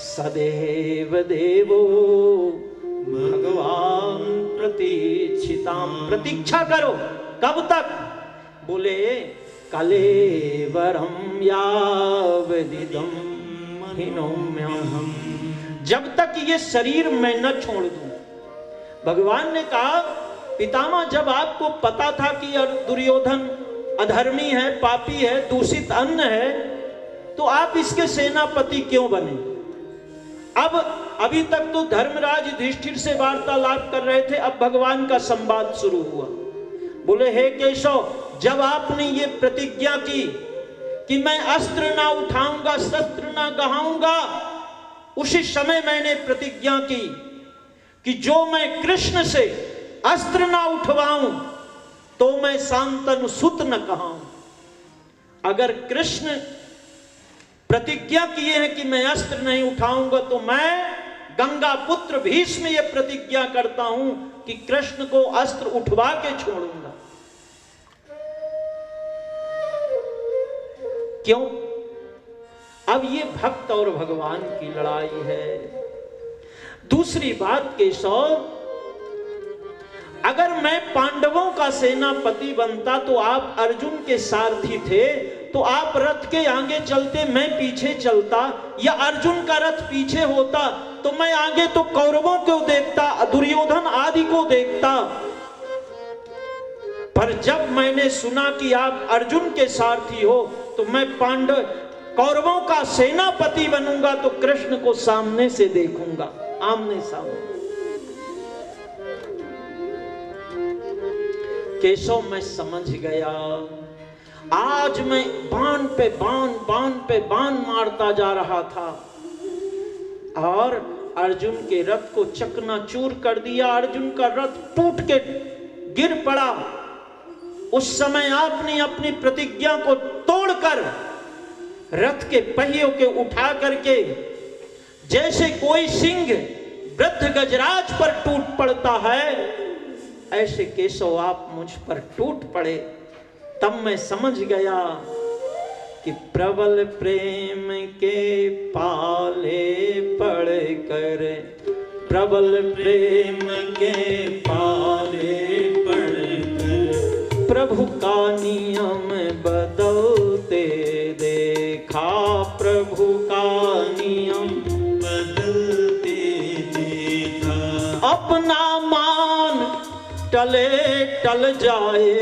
सदैव देवो भगवान प्रतीक्षिताम, प्रतीक्षा करो। कब तक? बोले कलेवरम यावदिदं हिनोम्यहम्, जब तक ये शरीर मैं न छोड़ दूं। भगवान ने कहा पितामह, जब आपको पता था कि दुर्योधन अधर्मी है, पापी है, दूषित अन्न है, तो आप इसके सेनापति क्यों बने? अब अभी तक तो धर्मराज युधिष्ठिर से वार्तालाप कर रहे थे, अब भगवान का संवाद शुरू हुआ। बोले हे केशव, जब आपने ये प्रतिज्ञा की कि मैं अस्त्र ना उठाऊंगा, शस्त्र ना गहाऊंगा, उसी समय मैंने प्रतिज्ञा की कि जो मैं कृष्ण से अस्त्र ना उठवाऊं तो मैं शांतनु सुत न कहाऊं। अगर कृष्ण प्रतिज्ञा किए हैं कि मैं अस्त्र नहीं उठाऊंगा, तो मैं गंगा पुत्र भीष्म ये प्रतिज्ञा करता हूं कि कृष्ण को अस्त्र उठवा के छोड़ूंगा। क्यों? अब ये भक्त और भगवान की लड़ाई है। दूसरी बात केशव, अगर मैं पांडवों का सेनापति बनता तो आप अर्जुन के सारथी थे, तो आप रथ के आगे चलते, मैं पीछे चलता, या अर्जुन का रथ पीछे होता तो मैं आगे तो कौरवों को देखता, दुर्योधन आदि को देखता। पर जब मैंने सुना कि आप अर्जुन के सारथी हो, तो मैं पांडव कौरवों का सेनापति बनूंगा, तो कृष्ण को सामने से देखूंगा, आमने सामने। केशव, मैं समझ गया। आज मैं बाण पे बाण, बाण पे बाण मारता जा रहा था और अर्जुन के रथ को चकनाचूर कर दिया। अर्जुन का रथ टूट के गिर पड़ा। उस समय आपने अपनी प्रतिज्ञा को तोड़कर रथ के पहियों के उठा करके, जैसे कोई सिंह वृद्ध गजराज पर टूट पड़ता है, ऐसे केशव आप मुझ पर टूट पड़े। तब मैं समझ गया कि प्रबल प्रेम के पाले पड़कर, प्रबल प्रेम के पाले पड़कर प्रभु का नियम बदलते देखा, प्रभु का नियम बदलते देखा। अपना मान टले टल जाए,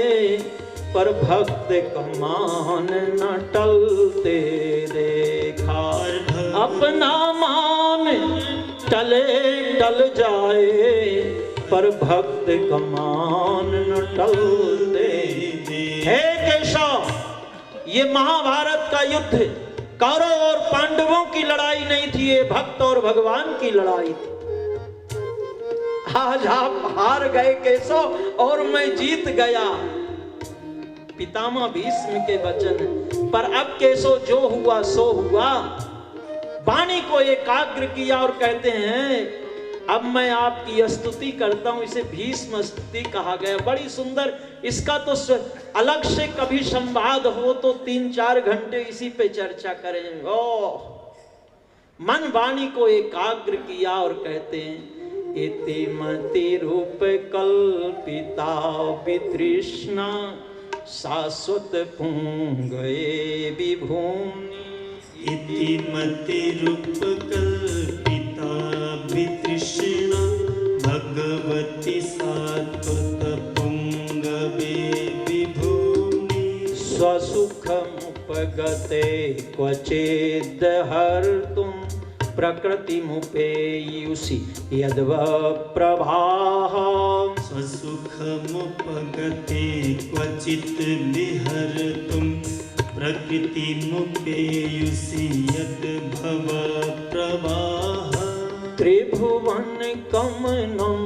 पर भक्त का मान न टलते देखा। अपना मान टले टल जाए, पर भक्त का मान न टलते। हे केशव, ये महाभारत का युद्ध कौरव और पांडवों की लड़ाई नहीं थी, ये भक्त और भगवान की लड़ाई थी। आज आप हार गए केशव और मैं जीत गया। पितामह भीष्म के वचन। पर अब केशव, जो हुआ सो हुआ। वाणी को एकाग्र किया और कहते हैं अब मैं आपकी स्तुति करता हूं। इसे भीष्म स्तुति कहा गया, बड़ी सुंदर। इसका तो अलग से कभी संवाद हो तो 3-4 घंटे इसी पे चर्चा करें। मन वाणी को एकाग्र किया और कहते हैं इति मति रूप कल्पिता वितृष्णा, शाश्वत पुंगये विभूमि। इति मति रूप कल्पिता वितृष्णा, भगवती शाश्वत पुंगवे विभूमि। स्वसुखमुपगते क्वचिद् हर्तुं, प्रकृतिमुपेयुषि यद्व प्रभाः। स्वसुखमुपगते क्वचित् विहर्तुं, प्रकृतिमुपेयुषि यद्भव प्रवाह। त्रिभुवन कमलं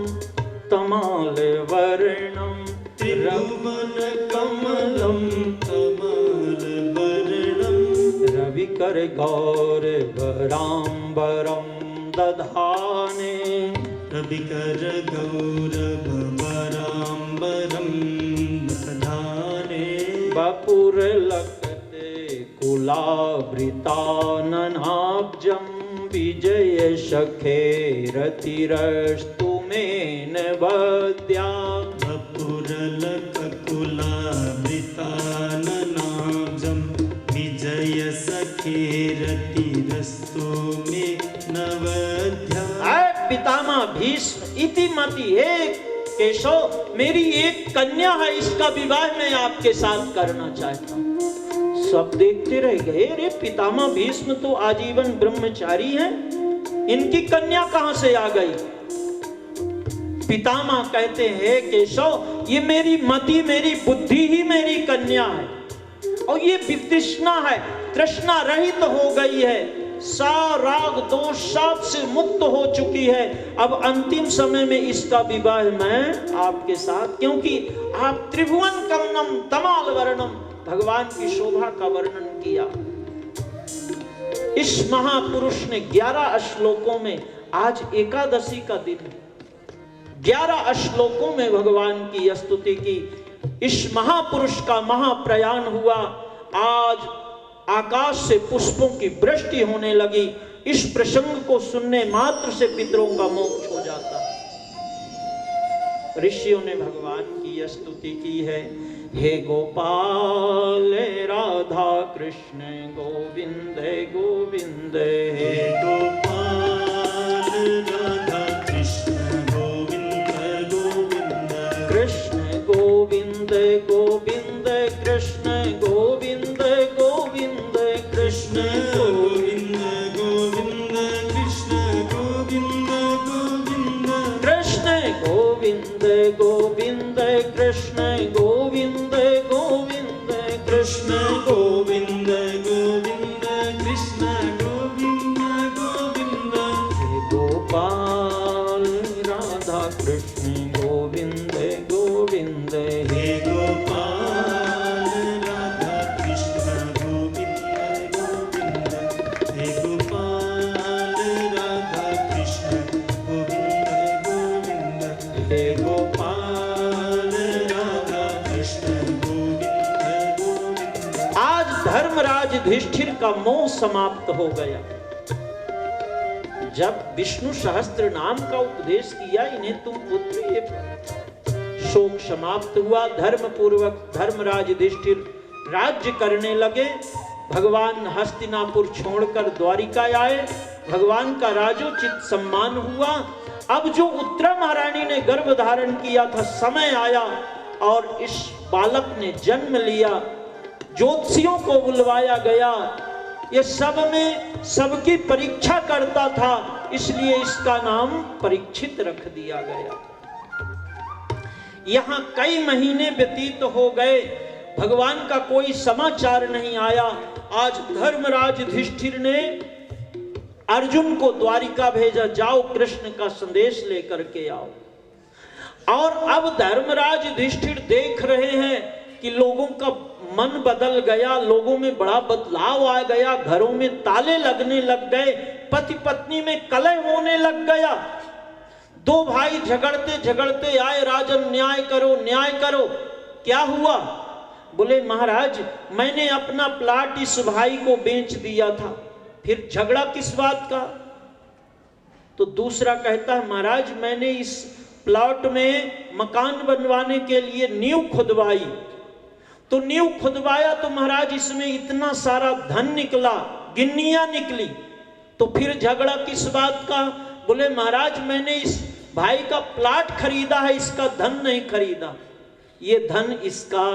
तमालवर्णं, त्रिभुवन कमलं तमालवर्णं। रविकर गौरवराम्बरं दधाने, रविकर गौरवराम्बरं दधाने। वपु वपुर लखते कुलावृताननाब्जं विजय सखे रतिरस्तु मेन वद्या। वपुरलककुलावृताननाब्जं विजय सखे रतिरस्तु मे नवद्या। पितामह भीष्म इति मति, हे केशव मेरी एक कन्या है, इसका विवाह मैं आपके साथ करना चाहता हूं। सब देखते रह गए, रे पितामह भीष्म तो आजीवन ब्रह्मचारी हैं, इनकी कन्या कहां से आ गई। पितामह कहते हैं केशव ये मेरी मति मेरी बुद्धि ही मेरी कन्या है, और ये वितृष्णा है, तृष्णा रहित हो गई है, राग दोष सब से मुक्त हो चुकी है। अब अंतिम समय में इसका विवाह मैं आपके साथ, क्योंकि आप त्रिभुवन कर्णम तमाल वर्णम, भगवान की शोभा का वर्णन किया। इस महापुरुष ने 11 श्लोकों में, आज एकादशी का दिन, 11 श्लोकों में भगवान की स्तुति की। इस महापुरुष का महाप्रयाण हुआ, आज आकाश से पुष्पों की वृष्टि होने लगी। इस प्रसंग को सुनने मात्र से पितरों का मोक्ष हो जाता। ऋषियों ने भगवान की स्तुति की है। हे गोपाल राधा कृष्ण गोविंद गोविंद, हे गोपाल राधा कृष्ण गोविंद गोविंद, कृष्ण गोविंद गोविंद, कृष्ण गोविंद गोविंद, कृष्ण गोविंद गोविंद, कृष्ण गोविंद गोविंद, कृष्ण गोविंद गोविंद, कृष्ण गोविंद गोविंद, कृष्ण गोविंद गोविंद, कृष्ण गोविंद गोविंद। हे गोपाल राधा कृष्ण गोविंद गोविंद, हे गोपाल राधा कृष्ण गोविंद गोविंद, हे गोपाल राधा कृष्ण गोविंद गोविंद, हे गोपाल राधा कृष्ण गोविंद गोविंद। आज धर्मराज युधिष्ठिर का मोह समाप्त हो गया। जब विष्णु सहस्त्र नाम का उपदेश किया, इन्हें तुम पुत्र, ये शोक समाप्त हुआ। धर्म पूर्वक धर्मराज युधिष्ठिर राज्य करने लगे। भगवान हस्तिनापुर छोड़कर द्वारिका आए। भगवान का राजोचित सम्मान हुआ। अब जो उत्तरा महारानी ने गर्भ धारण किया था, समय आया और इस बालक ने जन्म लिया। ज्योतिषियों को बुलवाया गया, ये सब में सबकी परीक्षा करता था, इसलिए इसका नाम परीक्षित रख दिया गया। यहां कई महीने व्यतीत हो गए, भगवान का कोई समाचार नहीं आया। आज धर्मराज युधिष्ठिर ने अर्जुन को द्वारिका भेजा, जाओ कृष्ण का संदेश लेकर के आओ। और अब धर्मराज युधिष्ठिर देख रहे हैं कि लोगों का मन बदल गया, लोगों में बड़ा बदलाव आ गया, घरों में ताले लगने लग गए, पति पत्नी में कलह होने लग गया। दो भाई झगड़ते झगड़ते आए, राजन न्याय करो न्याय करो। क्या हुआ? बोले महाराज मैंने अपना प्लाट इस भाई को बेच दिया था। फिर झगड़ा किस बात का? तो दूसरा कहता है महाराज मैंने इस प्लॉट में मकान बनवाने के लिए नींव खुदवाई, तो नींव खुदवाया तो महाराज इसमें इतना सारा धन निकला, गिन्नियां निकली, तो फिर झगड़ा किस बात का? बोले महाराज मैंने इस भाई का प्लाट खरीदा है, इसका धन नहीं खरीदा, ये धन इसका।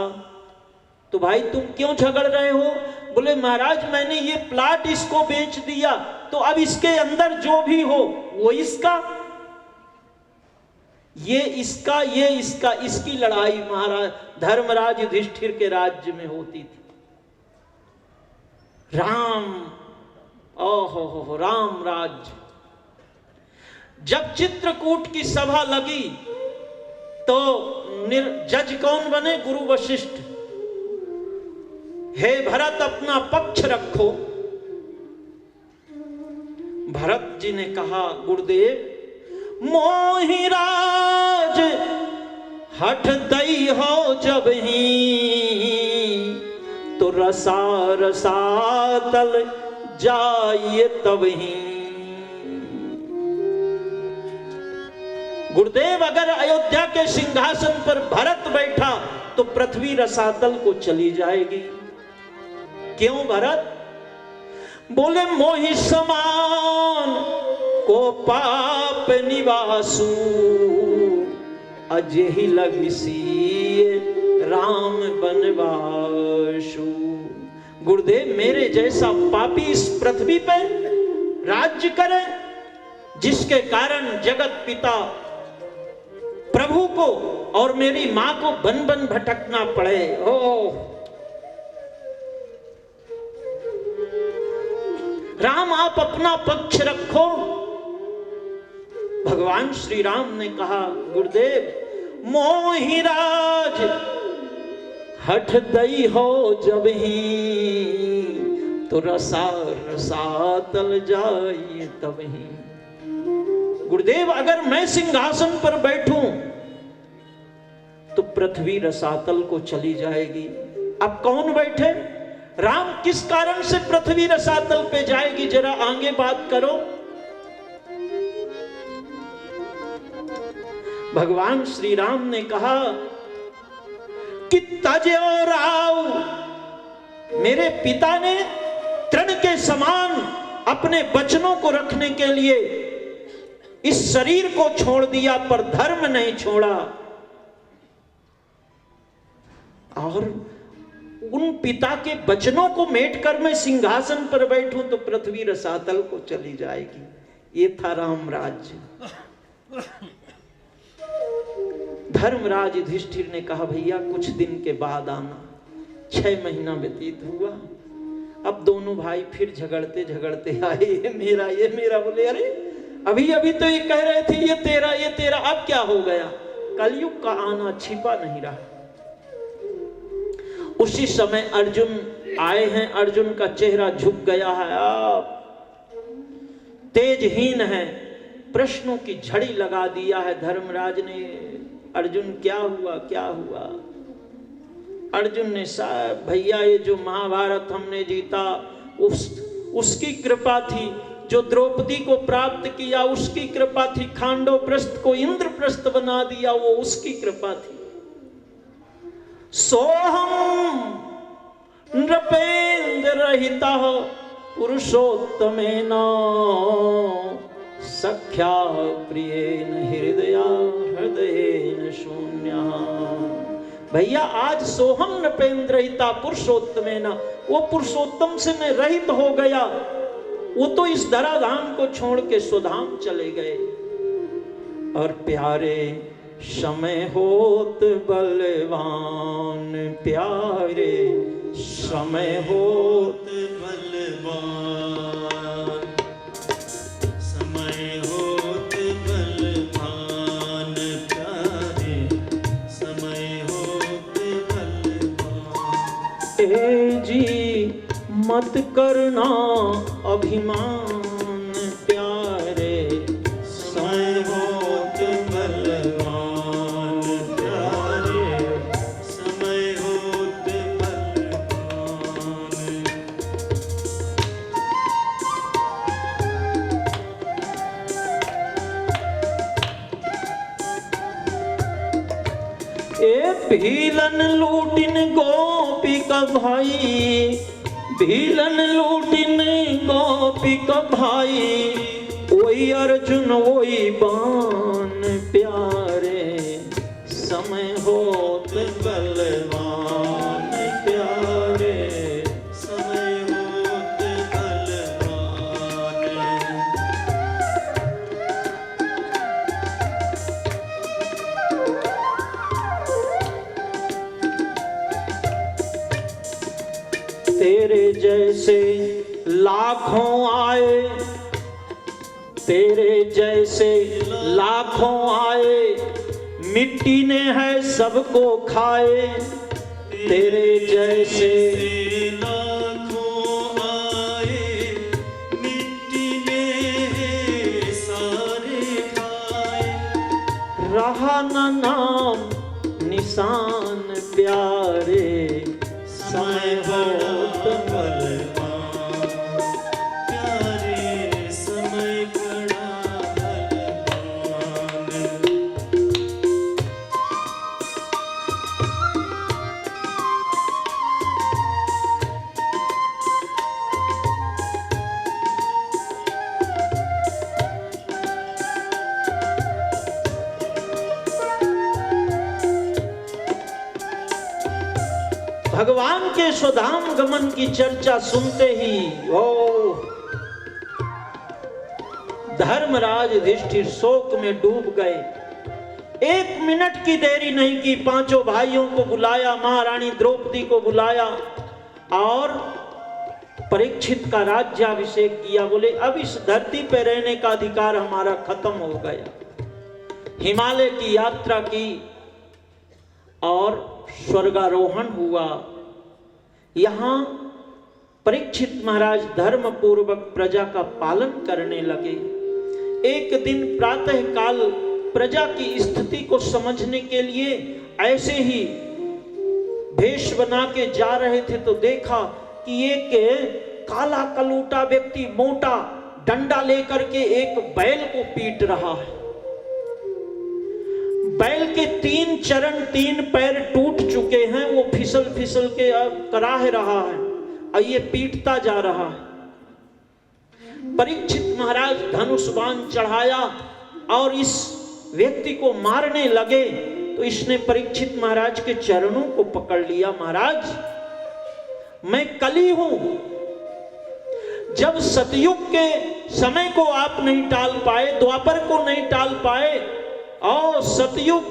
तो भाई तुम क्यों झगड़ रहे हो? बोले महाराज मैंने ये प्लाट इसको बेच दिया, तो अब इसके अंदर जो भी हो वो इसका, ये इसका, ये इसका। इसकी लड़ाई महाराज धर्मराज युधिष्ठिर के राज्य में होती थी। राम, ओहो राम राज्य। जब चित्रकूट की सभा लगी तो जज कौन बने? गुरु वशिष्ठ। हे भरत अपना पक्ष रखो। भरत जी ने कहा गुरुदेव मोहिराज हठ दई हो जब ही रसा रसातल जाइए तबही। गुरुदेव अगर अयोध्या के सिंहासन पर भरत बैठा तो पृथ्वी रसातल को चली जाएगी। क्यों भरत? बोले मोहि समान को पाप निवासु, अजेहि लगिसी राम बनवासु। गुरुदेव मेरे जैसा पापी इस पृथ्वी पे राज्य करे, जिसके कारण जगत पिता प्रभु को और मेरी मां को बन बन भटकना पड़े। राम आप अपना पक्ष रखो। भगवान श्री राम ने कहा गुरुदेव मोहिराज हठ दई हो जब ही, तो रसा रसातल जाइए तब ही। गुरुदेव अगर मैं सिंहासन पर बैठूं तो पृथ्वी रसातल को चली जाएगी। अब कौन बैठे? राम किस कारण से पृथ्वी रसातल पे जाएगी, जरा आगे बात करो। भगवान श्री राम ने कहा कि तजो राव, मेरे पिता ने तृण के समान अपने वचनों को रखने के लिए इस शरीर को छोड़ दिया, पर धर्म नहीं छोड़ा। और उन पिता के वचनों को मेट कर मैं सिंहासन पर बैठूं तो पृथ्वी रसातल को चली जाएगी। ये था राम राज्य। धर्मराज युधिष्ठिर ने कहा भैया कुछ दिन के बाद आना। 6 महीना व्यतीत हुआ। अब दोनों भाई फिर झगड़ते झगड़ते आए, ये मेरा। बोले अरे अभी अभी तो ये कह रहे थे ये तेरा, अब क्या हो गया? कलयुग का आना छिपा नहीं रहा। उसी समय अर्जुन आए हैं। अर्जुन का चेहरा झुक गया है, आप तेजहीन है, प्रश्नों की झड़ी लगा दिया है धर्मराज ने। अर्जुन क्या हुआ? अर्जुन ने साहब भैया ये जो महाभारत हमने जीता उसकी कृपा थी, जो द्रौपदी को प्राप्त किया उसकी कृपा थी, खांडवप्रस्थ को इंद्रप्रस्थ बना दिया वो उसकी कृपा थी। सोहम नृपेंद्र रहिता पुरुषोत्तमेन सख्या प्रियेन हृदयेन शून्य। भैया आज सोहम नृपेंद्र रहिता पुरुषोत्तमेन, वो पुरुषोत्तम से मैं रहित हो गया। वो तो इस धराधाम को छोड़ के स्वधाम चले गए। और प्यारे समय होत बलवान, प्यारे समय होत बलवान, समय होत बलवान, प्यारे समय होत बलवान। ए जी मत करना अभिमान, प्यारे समय होत बलवान, प्यारे समय होत बलवान। ए भीलन लूटिन गोपी का भाई, भीलन लूटिन गोपी का भाई, वही अर्जुन वही बाण, प्यारे समय होत बलवान, प्यारे समय होत बलवान। तेरे जैसे लाखों आए, तेरे जैसे लाखों आए, मिट्टी ने है सबको खाए। तेरे जैसे लाखों आए, मिट्टी ने सारे खाए। रहा न नाम निशान, प्यारे समय होत बलवान, प्यारे समय पड़ा बलवान। भगवान के स्वधाम गमन की चर्चा सुनते ही ओ धर्मराज युधिष्ठिर शोक में डूब गए। 1 मिनट की देरी नहीं की, पांचों भाइयों को बुलाया, महारानी द्रौपदी को बुलाया और परीक्षित का राज्याभिषेक किया। बोले अब इस धरती पे रहने का अधिकार हमारा खत्म हो गया। हिमालय की यात्रा की और स्वर्गारोहण हुआ। यहां परीक्षित महाराज धर्म पूर्वक प्रजा का पालन करने लगे। एक दिन प्रातः काल प्रजा की स्थिति को समझने के लिए ऐसे ही भेष बना के जा रहे थे तो देखा कि एक काला कलूटा व्यक्ति मोटा डंडा लेकर के एक बैल को पीट रहा है। बैल के 3 चरण 3 पैर टूट चुके हैं, वो फिसल फिसल के अब कराह रहा है और ये पीटता जा रहा है। परीक्षित महाराज धनुष बाण चढ़ाया और इस व्यक्ति को मारने लगे तो इसने परीक्षित महाराज के चरणों को पकड़ लिया। महाराज मैं कली हूं, जब सतयुग के समय को आप नहीं टाल पाए, द्वापर को नहीं टाल पाए और सतयुग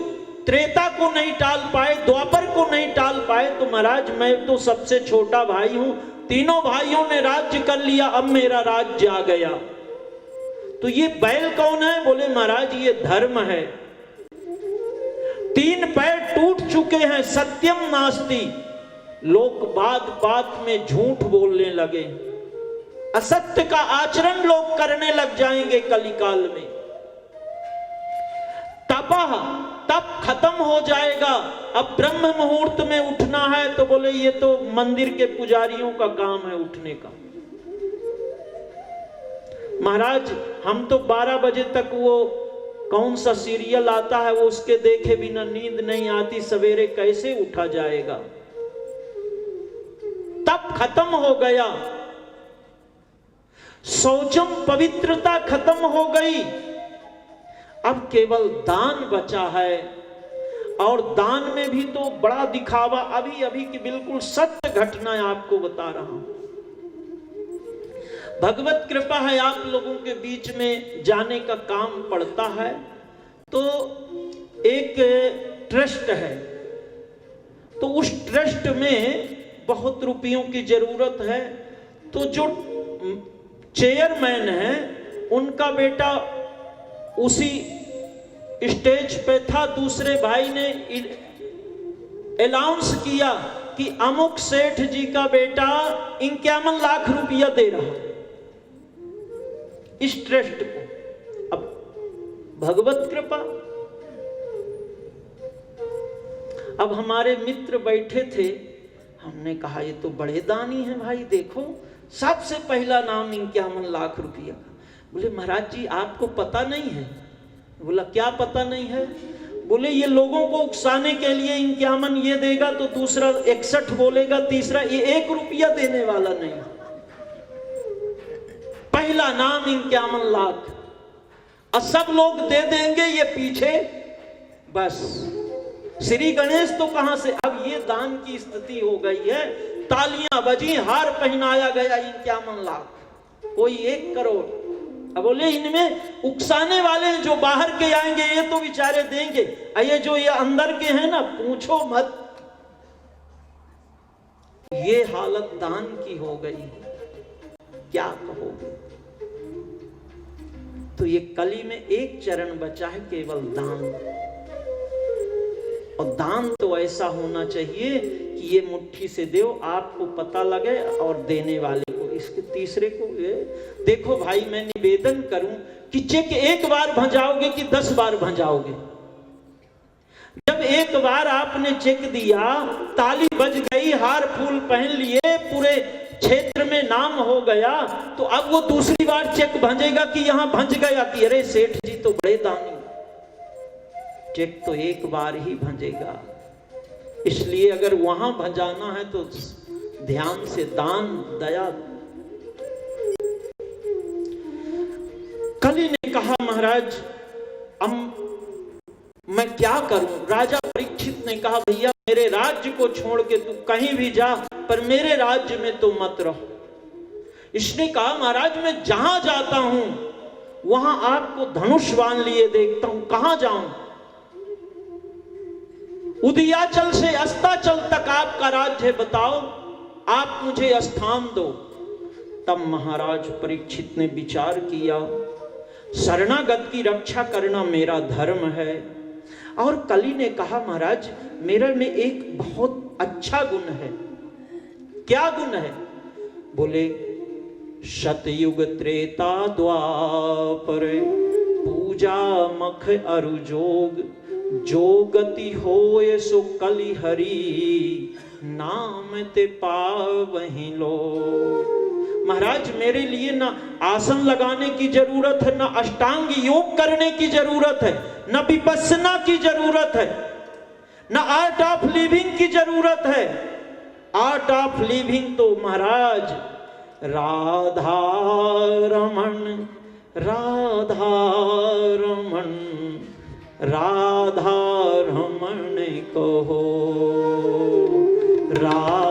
त्रेता को नहीं टाल पाए, द्वापर को नहीं टाल पाए, तो महाराज मैं तो सबसे छोटा भाई हूं। तीनों भाइयों ने राज्य कर लिया, अब मेरा राज्य आ गया। तो ये बैल कौन है? बोले महाराज ये धर्म है। 3 पैर टूट चुके हैं, सत्यम नास्ति। लोग बात बात में झूठ बोलने लगे, असत्य का आचरण लोग करने लग जाएंगे कलिकाल में। तप खत्म हो जाएगा, अब ब्रह्म मुहूर्त में उठना है तो बोले ये तो मंदिर के पुजारियों का काम है उठने का। महाराज हम तो 12 बजे तक वो कौन सा सीरियल आता है वो उसके देखे बिना नींद नहीं आती, सवेरे कैसे उठा जाएगा। तप खत्म हो गया, शौचम पवित्रता खत्म हो गई, अब केवल दान बचा है। और दान में भी तो बड़ा दिखावा, अभी अभी की बिल्कुल सत्य घटना आपको बता रहा हूं। भगवत कृपा है आप लोगों के बीच में जाने का काम पड़ता है। तो एक ट्रस्ट है, तो उस ट्रस्ट में बहुत रुपयों की जरूरत है। तो जो चेयरमैन है उनका बेटा उसी स्टेज पे था। दूसरे भाई ने अनाउंस किया कि अमुक सेठ जी का बेटा 51 लाख रुपया दे रहा इस ट्रस्ट को। अब भगवत कृपा, अब हमारे मित्र बैठे थे, हमने कहा ये तो बड़े दानी हैं भाई, देखो सबसे पहला नाम 51 लाख रुपया का। बोले महाराज जी आपको पता नहीं है। बोला क्या पता नहीं है? बोले ये लोगों को उकसाने के लिए 51 ये देगा तो दूसरा 61 बोलेगा, तीसरा ये 1 रुपया देने वाला नहीं, पहला नाम 51 लाख। और सब लोग दे देंगे ये पीछे, बस श्री गणेश तो कहां से। अब ये दान की स्थिति हो गई है, तालियां बजी, हार पहनाया गया 51 लाख, कोई 1 करोड़। अब बोले इनमें उकसाने वाले जो बाहर के आएंगे ये तो बेचारे देंगे, ये जो ये अंदर के हैं ना पूछो मत। ये हालत दान की हो गई, क्या कहोगे। तो ये कली में एक चरण बचा है, केवल दान। और दान तो ऐसा होना चाहिए कि ये मुट्ठी से दो, आपको पता लगे और देने वाले को, इसके तीसरे को। देखो भाई मैं निवेदन करूं कि चेक 1 बार भंजाओगे कि 10 बार भंजाओगे। जब एक बार आपने चेक दिया, ताली बज गई, हार फूल पहन लिए, पूरे क्षेत्र में नाम हो गया, तो अब वो दूसरी बार चेक भंजेगा कि यहां भंज गया कि अरे सेठ जी तो बड़े दानी। चेक तो एक बार ही भंजेगा। इसलिए अगर वहां भंजाना है तो ध्यान से दान दया। कली ने कहा महाराज मैं क्या करूं? राजा परीक्षित ने कहा भैया मेरे राज्य को छोड़ के तू कहीं भी जा, पर मेरे राज्य में तो मत रहो। इसने कहा महाराज मैं जहां जाता हूं वहां आपको धनुष बांध लिए देखता हूं, कहां जाऊं? उदयाचल से अस्ताचल तक आपका राज्य बताओ, आप मुझे स्थान दो। तब महाराज परीक्षित ने विचार किया, शरणागत की रक्षा करना मेरा धर्म है। और कली ने कहा महाराज मेरे में एक बहुत अच्छा गुण है। क्या गुण है? बोले शतयुग त्रेता द्वापर पूजा मख अरु जोग, जो गति होए सो कलि हरि, नाम ते पावहि लोग। महाराज मेरे लिए ना आसन लगाने की जरूरत है, ना अष्टांग योग करने की जरूरत है, ना विपस्सना की जरूरत है, ना आर्ट ऑफ लिविंग की जरूरत है। आर्ट ऑफ लिविंग तो महाराज राधा रमन, राधा रमन, राधा रमन कहो, राधा